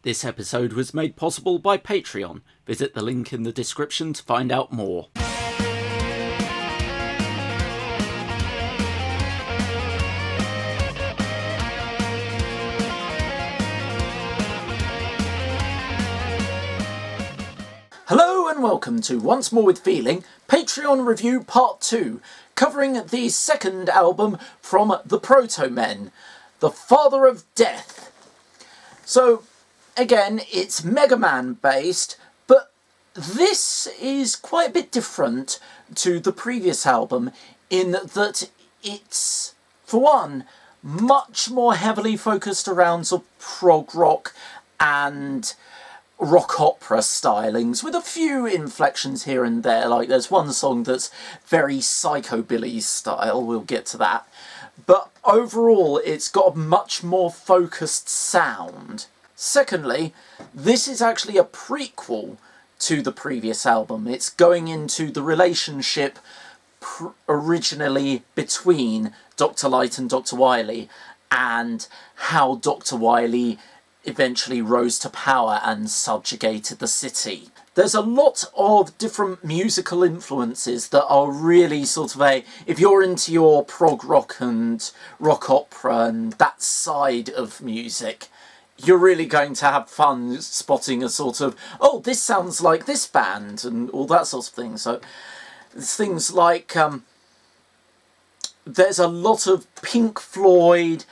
This episode was made possible by Patreon. Visit the link in the description to find out more. Hello and welcome to Once More with Feeling, Patreon Review Part 2, covering the second album from the Protomen, The Father of Death. So, again, it's Mega Man based, but this is quite a bit different to the previous album in that it's, for one, much more heavily focused around sort of prog rock and rock opera stylings, with a few inflections here and there. Like there's one song that's very psychobilly style, we'll get to that. But overall, it's got a much more focused sound. Secondly, this is actually a prequel to the previous album. It's going into the relationship originally between Dr. Light and Dr. Wily, and how Dr. Wily eventually rose to power and subjugated the city. There's a lot of different musical influences that are really sort of if you're into your prog rock and rock opera and that side of music, you're really going to have fun spotting a sort of, oh, this sounds like this band and all that sort of thing. So there's things like, there's a lot of Pink Floyd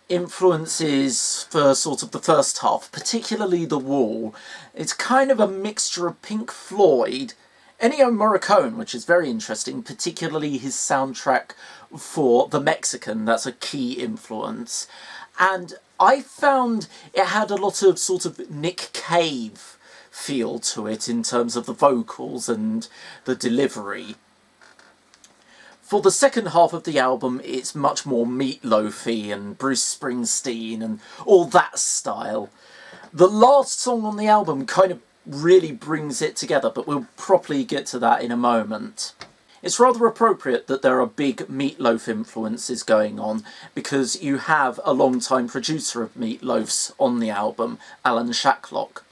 influences for sort of the first half, particularly The Wall. It's kind of a mixture of Pink Floyd, Ennio Morricone, which is very interesting, particularly his soundtrack for The Mexican, that's a key influence. And I found it had a lot of sort of Nick Cave feel to it in terms of the vocals and the delivery. For the second half of the album, it's much more Meatloafy and Bruce Springsteen and all that style. The last song on the album kind of really brings it together, but we'll properly get to that in a moment. It's rather appropriate that there are big Meatloaf influences going on, because you have a long-time producer of Meatloaf's on the album, Alan Shacklock.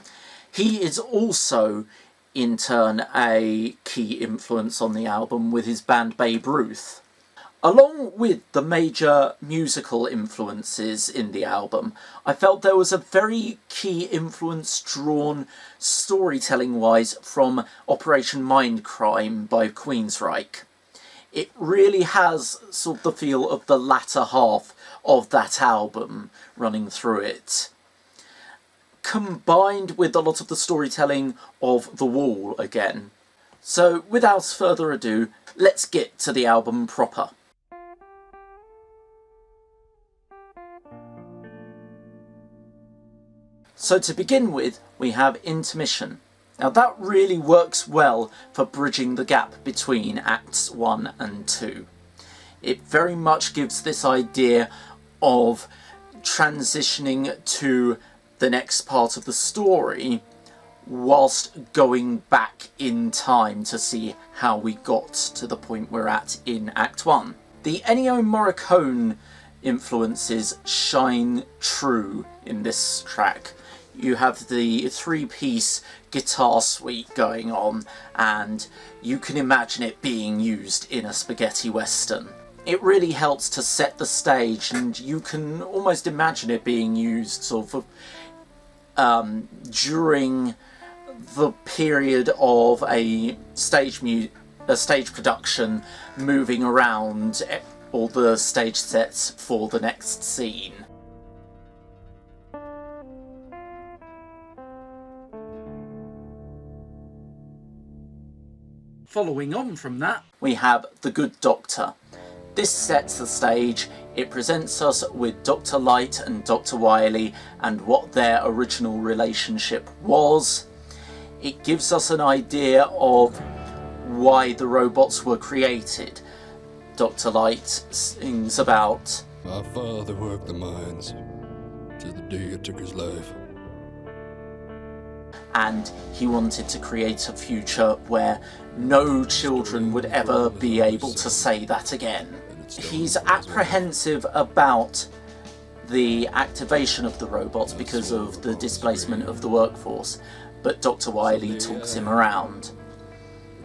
He is also, in turn, a key influence on the album with his band Babe Ruth. Along with the major musical influences in the album, I felt there was a very key influence drawn storytelling-wise from Operation Mindcrime by Queensryche. It really has sort of the feel of the latter half of that album running through it, combined with a lot of the storytelling of The Wall again. So without further ado, let's get to the album proper. So to begin with, we have Intermission. Now that really works well for bridging the gap between Acts 1 and 2. It very much gives this idea of transitioning to the next part of the story whilst going back in time to see how we got to the point we're at in Act 1. The Ennio Morricone influences shine true in this track. You have the three-piece guitar suite going on, and you can imagine it being used in a spaghetti western. It really helps to set the stage, and you can almost imagine it being used sort of during the period of a stage production, moving around all the stage sets for the next scene. Following on from that, we have The Good Doctor. This sets the stage. It presents us with Dr. Light and Dr. Wily and what their original relationship was. It gives us an idea of why the robots were created. Dr. Light sings about, "My father worked the mines till the day he took his life." And he wanted to create a future where no children would ever be able to say that again. He's apprehensive about the activation of the robots because of the displacement of the workforce, but Dr. Wily talks him around.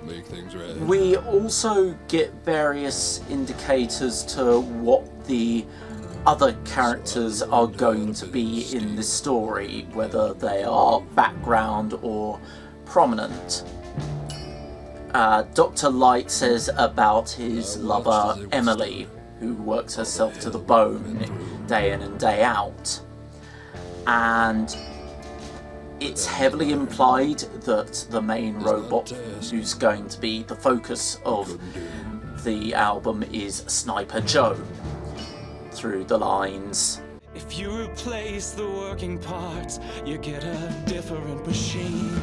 Make things right. We also get various indicators to what the other characters are going to be in this story, whether they are background or prominent. Dr. Light says about his lover Emily, who works herself to the bone day in and day out. And it's heavily implied that the main robot who's going to be the focus of the album is Sniper Joe, through the lines, "If you replace the working parts, you get a different machine."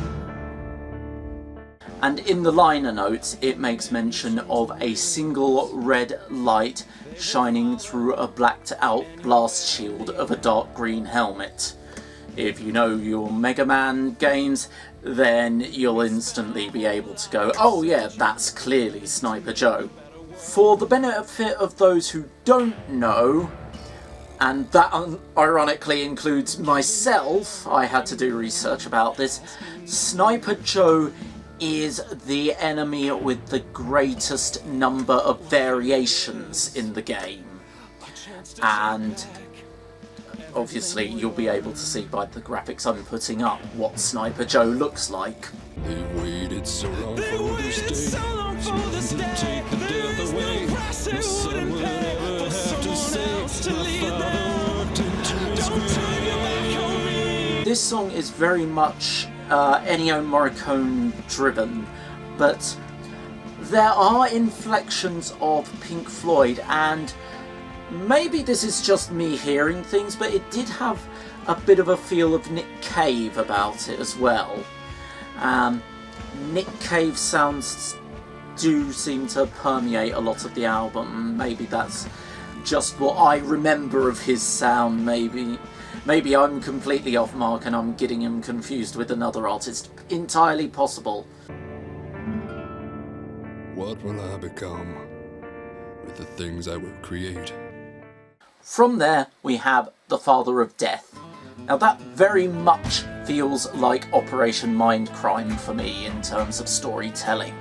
And in the liner notes it makes mention of a single red light shining through a blacked out blast shield of a dark green helmet. If you know your Mega Man games, then you'll instantly be able to go, oh yeah, that's clearly Sniper Joe. For the benefit of those who don't know, and that ironically includes myself, I had to do research about this, Sniper Joe is the enemy with the greatest number of variations in the game. And obviously you'll be able to see by the graphics I'm putting up what Sniper Joe looks like. They waited so long They for waited this day. so long for this day. Take the There death is away. no price they My son wouldn't would pay ever for have to someone say, else to my lead father them. walked into his Don't turn grave. your back on me. This song is very much Ennio Morricone driven, but there are inflections of Pink Floyd, and maybe this is just me hearing things, but it did have a bit of a feel of Nick Cave about it as well. Nick Cave sounds do seem to permeate a lot of the album. Maybe that's just what I remember of his sound. Maybe I'm completely off mark and I'm getting him confused with another artist. Entirely possible. What will I become with the things I will create? From there, we have The Father of Death. Now that very much feels like Operation Mindcrime for me in terms of storytelling,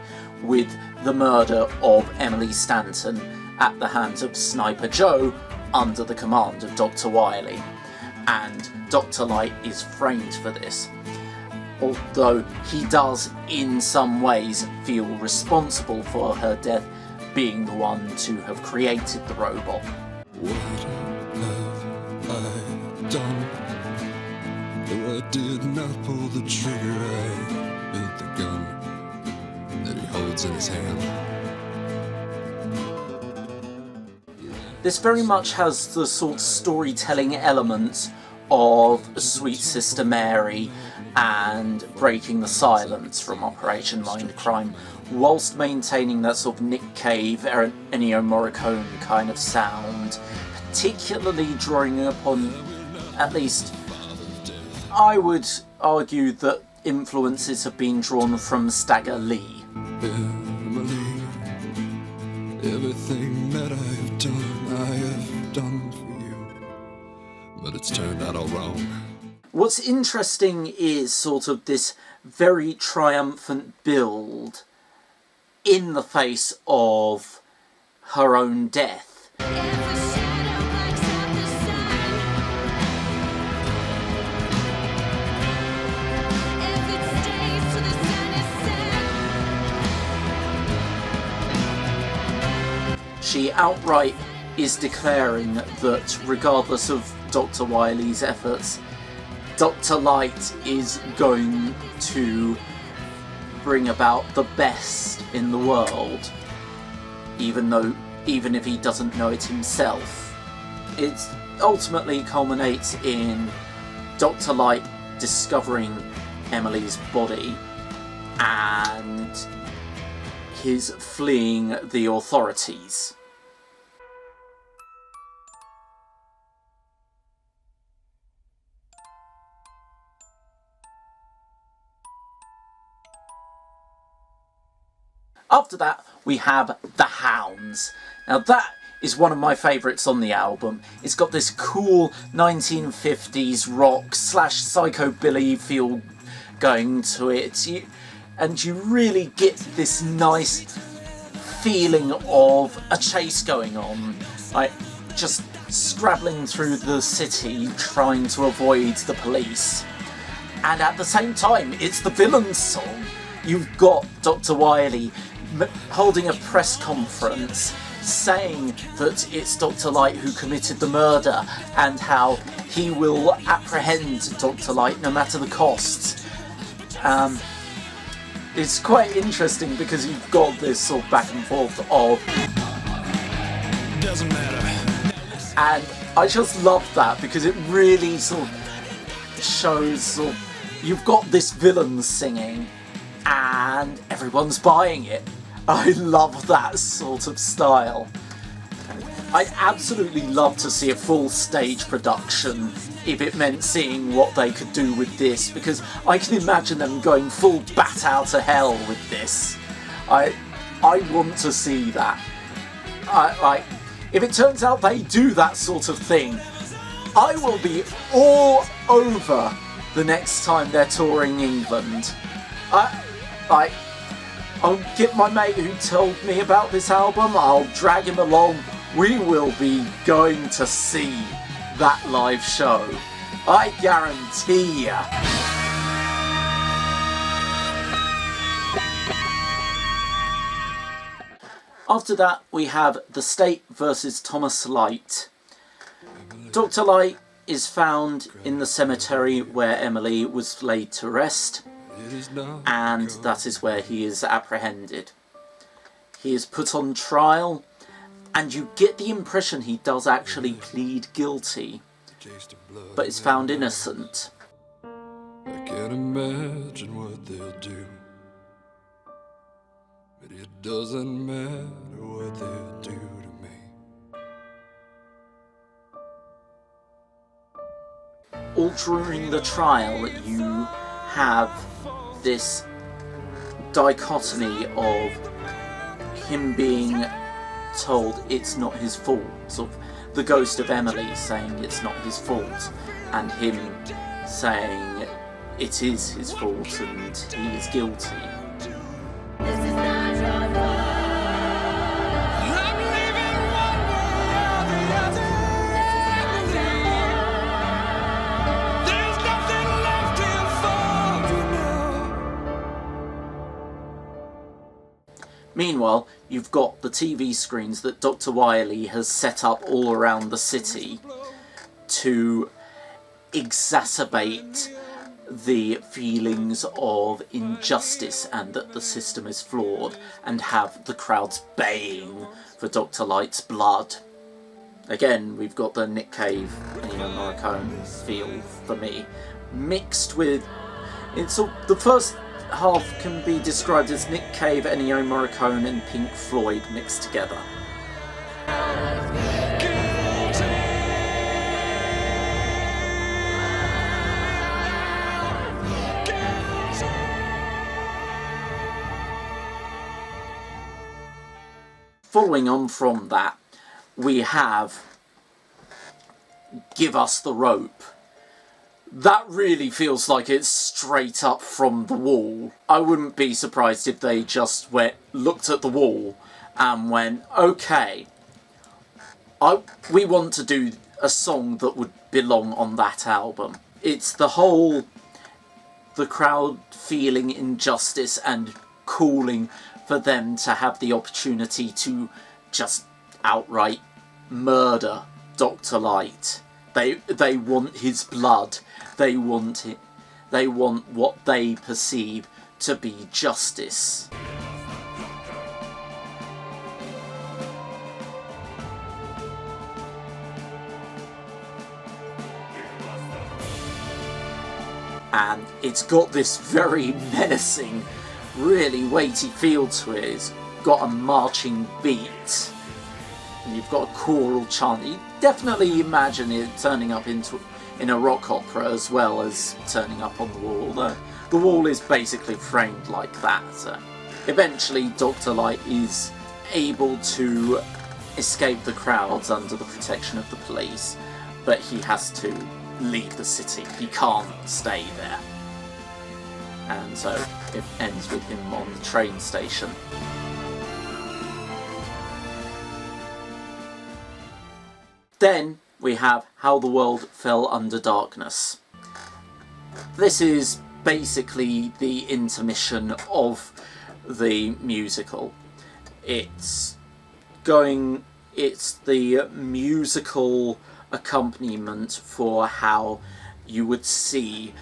with the murder of Emily Stanton at the hands of Sniper Joe under the command of Dr. Wily. And Dr. Light is framed for this, although he does in some ways feel responsible for her death, being the one to have created the robot. What have I done? Though I did not pull the trigger, I built the gun that he holds in his hand. This very much has the sort of storytelling elements of Sweet Sister Mary and Breaking the Silence from Operation Mindcrime, whilst maintaining that sort of Nick Cave, Ennio Morricone kind of sound, particularly drawing upon, at least I would argue that influences have been drawn from Stagger Lee. Emily, everything that I have done for you, but it's turned out all wrong. What's interesting is sort of this very triumphant build in the face of her own death. She outright is declaring that regardless of Dr. Wily's efforts, Dr. Light is going to bring about the best in the world, even if he doesn't know it himself. It ultimately culminates in Dr. Light discovering Emily's body and his fleeing the authorities. After that, we have the Hounds. Now that is one of my favourites on the album. It's got this cool 1950s rock / psychobilly feel going to it, and you really get this nice feeling of a chase going on, like just scrabbling through the city trying to avoid the police. And at the same time, it's the villain's song. You've got Dr. Wily holding a press conference saying that it's Dr. Light who committed the murder and how he will apprehend Dr. Light no matter the cost. It's quite interesting because you've got this sort of back and forth of... Doesn't matter. And I just love that because it really sort of shows sort of, you've got this villain singing and everyone's buying it. I love that sort of style. I'd absolutely love to see a full stage production if it meant seeing what they could do with this, because I can imagine them going full bat out of hell with this. I want to see that. If it turns out they do that sort of thing, I will be all over the next time they're touring England. I'll get my mate who told me about this album, I'll drag him along. We will be going to see that live show. I guarantee ya. After that, we have The State versus Thomas Light. Dr. Light is found in the cemetery where Emily was laid to rest, and that is where he is apprehended. He is put on trial, and you get the impression he does actually plead guilty, but is found innocent. I can't imagine what they'll do, but it doesn't matter what they'll do to me. All during the trial, you have this dichotomy of him being told it's not his fault, sort of the ghost of Emily saying it's not his fault, and him saying it is his fault and he is guilty. This is not your fault. I'm living one way or the other. This is not your fault. There's nothing left here for you now. Meanwhile, you've got the TV screens that Dr. Wily has set up all around the city to exacerbate the feelings of injustice and that the system is flawed, and have the crowds baying for Dr. Light's blood. Again, we've got the Nick Cave, Ennio Morricone feel for me, mixed with... the first half can be described as Nick Cave, Ennio Morricone and Pink Floyd mixed together. Following on from that, we have Give Us the Rope. That really feels like it's straight up from the wall. I wouldn't be surprised if they just looked at the wall and went, okay, we want to do a song that would belong on that album. It's the crowd feeling injustice and calling for them to have the opportunity to just outright murder Dr. Light. They want his blood. They want it. They want what they perceive to be justice. And it's got this very menacing, really weighty feel to it. It's got a marching beat. And you've got a choral chant. You definitely imagine it turning up in a rock opera as well as turning up on the wall. The wall is basically framed like that. Eventually Dr. Light is able to escape the crowds under the protection of the police, but he has to leave the city. He can't stay there. And so it ends with him on the train station. Then we have How the World Fell Under Darkness. This is basically the intermission of the musical. It's the musical accompaniment for how you would see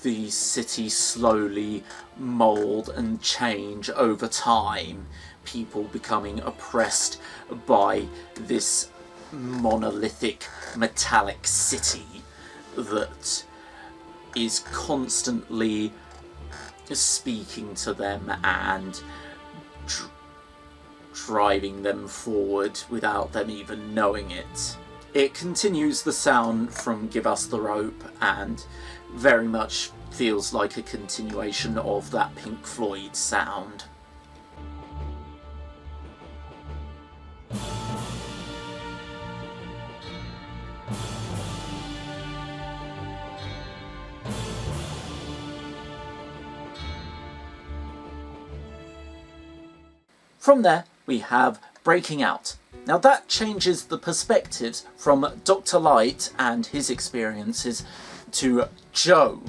the city slowly mould and change over time, people becoming oppressed by this monolithic metallic city that is constantly speaking to them and driving them forward without them even knowing it. It continues the sound from Give Us the Rope and very much feels like a continuation of that Pink Floyd sound. From there, we have Breaking Out. Now that changes the perspectives from Dr. Light and his experiences to Joe.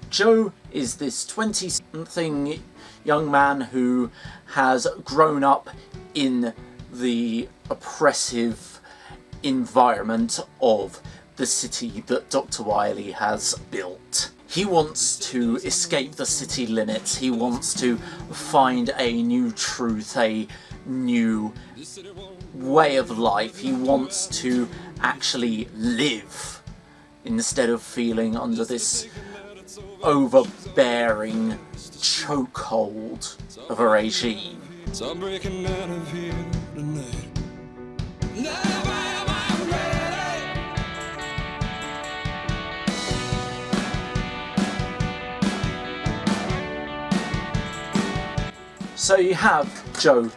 Joe is this 20-something young man who has grown up in the oppressive environment of the city that Dr. Wily has built. He wants to escape the city limits. He wants to find a new truth, a new way of life. He wants to actually live instead of feeling under this overbearing chokehold of a regime. So I'm breaking out of here tonight. So you have Joe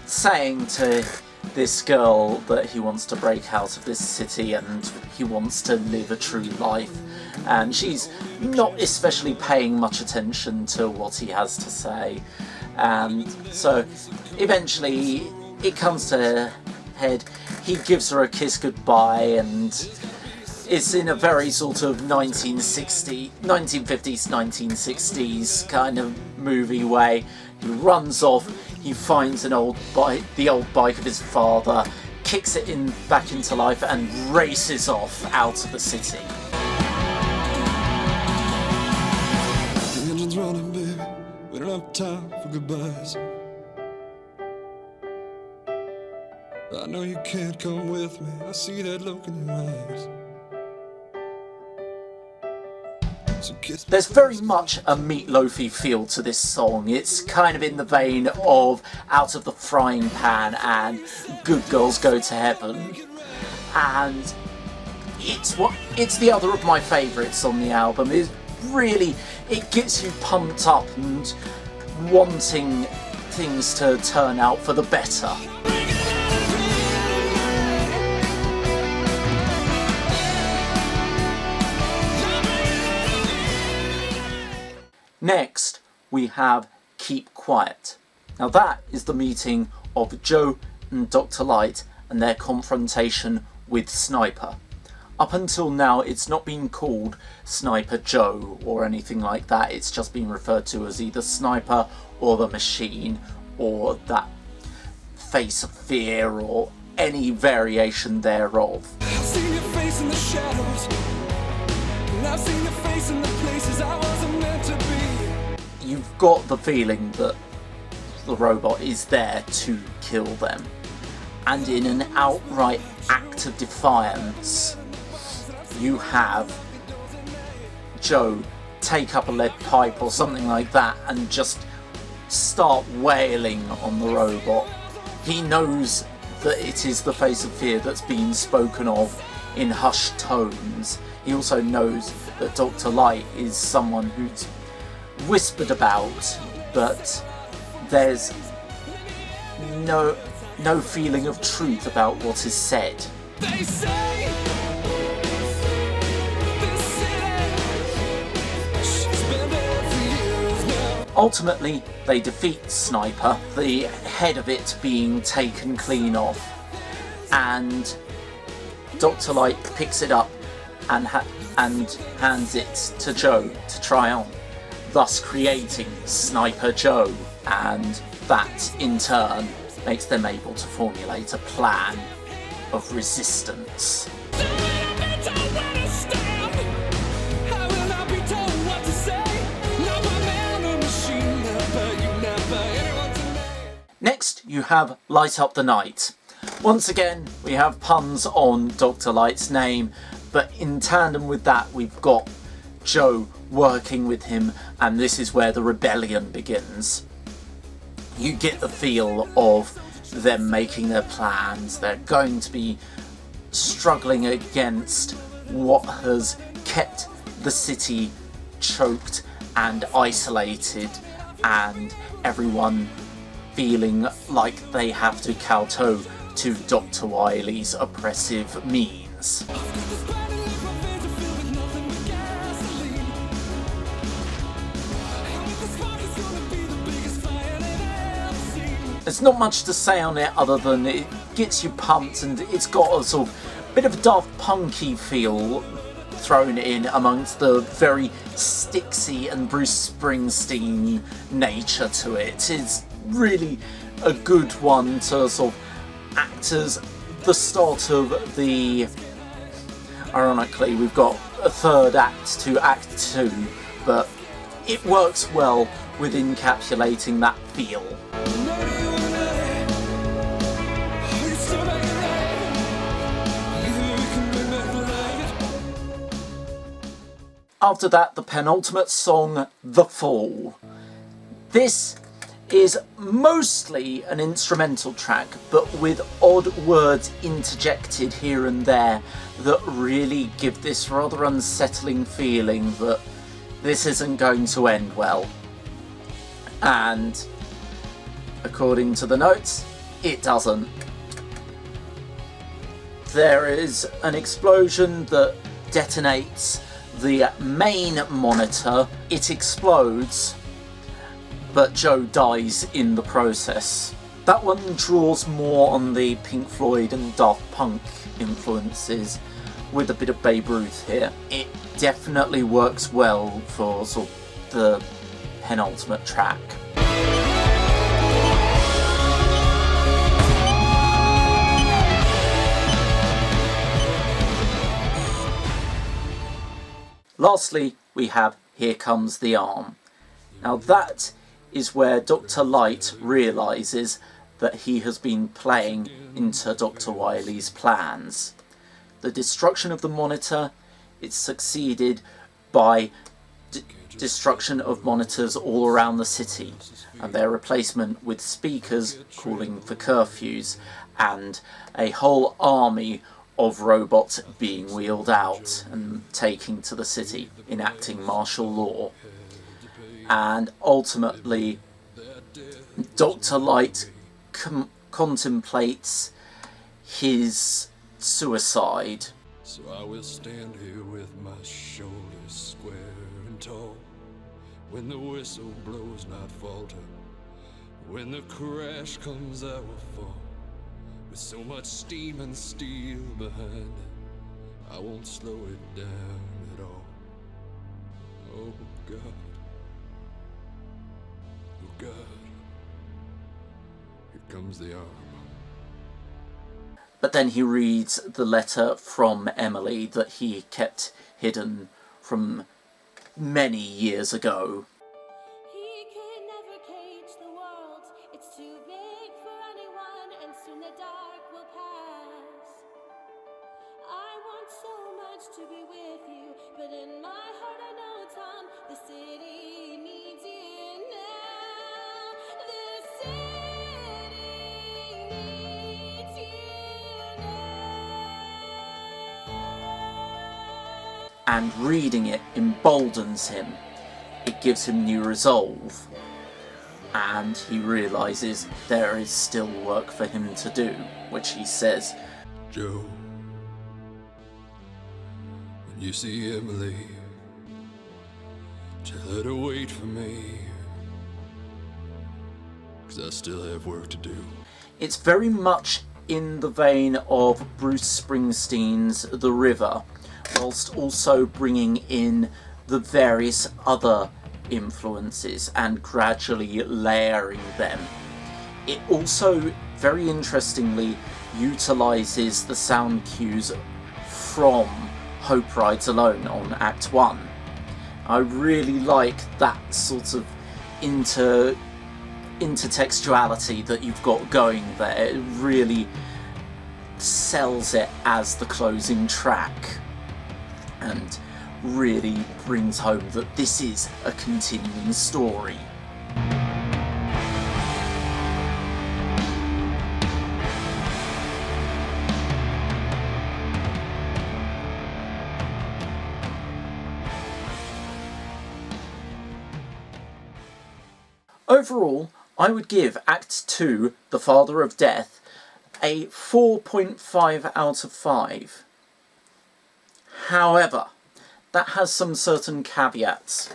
saying to this girl that he wants to break out of this city and he wants to live a true life, and she's not especially paying much attention to what he has to say, and so eventually it comes to a head. He gives her a kiss goodbye, and it's in a very sort of 1950s, 1960s kind of movie way. He runs off, he finds the old bike of his father, kicks it back into life and races off out of the city. The engine's running, baby. We don't have time for goodbyes. I know you can't come with me. I see that look in your eyes. There's very much a meatloafy feel to this song. It's kind of in the vein of Out of the Frying Pan and Good Girls Go to Heaven, and it's the other of my favourites on the album. It gets you pumped up and wanting things to turn out for the better. Next, we have Keep Quiet. Now that is the meeting of Joe and Dr. Light and their confrontation with Sniper. Up until now, it's not been called Sniper Joe or anything like that. It's just been referred to as either Sniper or the Machine or that Face of Fear or any variation thereof. I've seen your face in the shadows, and I've seen your face in the places I wasn't meant to be. You've got the feeling that the robot is there to kill them. And in an outright act of defiance, you have Joe take up a lead pipe or something like that and just start wailing on the robot. He knows that it is the Face of Fear that's been spoken of in hushed tones. He also knows that Dr. Light is someone who's whispered about, but there's no feeling of truth about what is said. They say this city, she's been there for years now. Ultimately, they defeat Sniper, the head of it being taken clean off, and Dr. Light picks it up and hands it to Joe to try on, thus creating Sniper Joe, and that in turn makes them able to formulate a plan of resistance. Next, you have Light Up the Night. Once again, we have puns on Dr. Light's name, but in tandem with that, we've got Joe working with him, and this is where the rebellion begins. You get the feel of them making their plans. They're going to be struggling against what has kept the city choked and isolated, and everyone feeling like they have to kowtow to Dr. Wily's oppressive means. There's not much to say on it other than it gets you pumped, and it's got a sort of bit of a Daft Punky feel thrown in amongst the very Styxy and Bruce Springsteen nature to it. It's really a good one to sort of act as the start of the... Ironically, we've got a third act to Act 2, but it works well with encapsulating that feel. After that, the penultimate song, The Fall. This is mostly an instrumental track, but with odd words interjected here and there that really give this rather unsettling feeling that this isn't going to end well. And according to the notes, it doesn't. There is an explosion that detonates the main monitor. It explodes, but Joe dies in the process. That one draws more on the Pink Floyd and Daft Punk influences, with a bit of Babe Ruth here. It definitely works well for sort of the penultimate track. Lastly, we have Here Comes the Arm. Now that is where Dr. Light realises that he has been playing into Dr. Wily's plans. The destruction of the monitor, it's succeeded by destruction of monitors all around the city, and their replacement with speakers calling for curfews, and a whole army of robots being wheeled out and taking to the city, enacting martial law. And ultimately, Dr. Light contemplates his suicide. So I will stand here with my shoulders square and tall. When the whistle blows, not falter. When the crash comes, I will fall. With so much steam and steel behind it, I won't slow it down at all. Oh God. Oh God. Here comes the arm. But then he reads the letter from Emily that he kept hidden from many years ago. He can never cage the world. It's too big for anyone, and soon the dark will pass. I want so much to be with you, but in my heart I know, Tom, the city needs you now. The city needs you now. And reading it emboldens him. It gives him new resolve. and he realises there is still work for him to do, which he says, Joe, when you see Emily, tell her to wait for me, 'cause I still have work to do. It's very much in the vein of Bruce Springsteen's The River, whilst also bringing in the various other influences and gradually layering them. It also, very interestingly, utilises the sound cues from Hope Rides Alone on Act 1. I really like that sort of intertextuality that you've got going there. It really sells it as the closing track and really brings home that this is a continuing story. Overall, I would give Act 2, The Father of Death, a 4.5 out of 5. However, that has some certain caveats,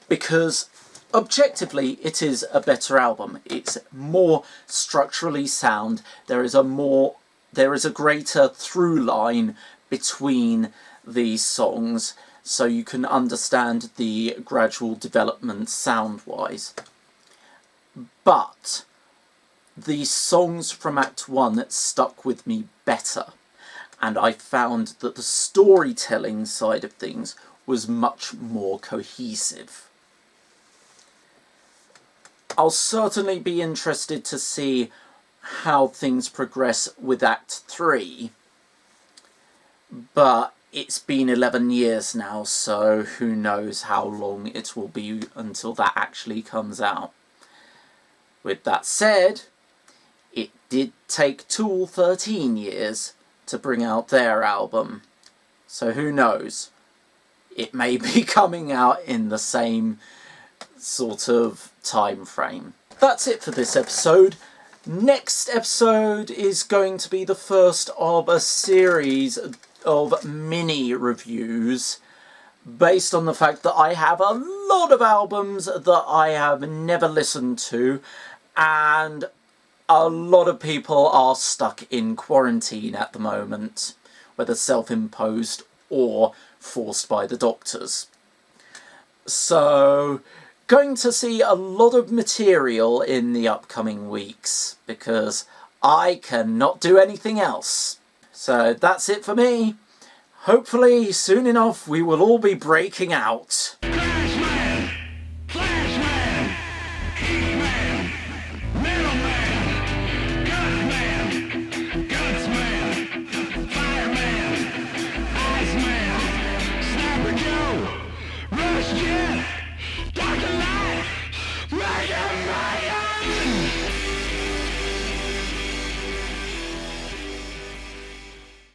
because objectively it is a better album. It's more structurally sound. There is a greater through line between these songs, so you can understand the gradual development sound-wise. But the songs from Act 1 stuck with me better, and I found that the storytelling side of things was much more cohesive. I'll certainly be interested to see how things progress with Act 3, but it's been 11 years now, so who knows how long it will be until that actually comes out. With that said, it did take Tool 13 years to bring out their album, so who knows? It may be coming out in the same sort of time frame. That's it for this episode. Next episode is going to be the first of a series of mini reviews based on the fact that I have a lot of albums that I have never listened to, and a lot of people are stuck in quarantine at the moment, whether self-imposed or forced by the doctors. So, going to see a lot of material in the upcoming weeks, because I cannot do anything else. So that's it for me. Hopefully, soon enough, we will all be breaking out.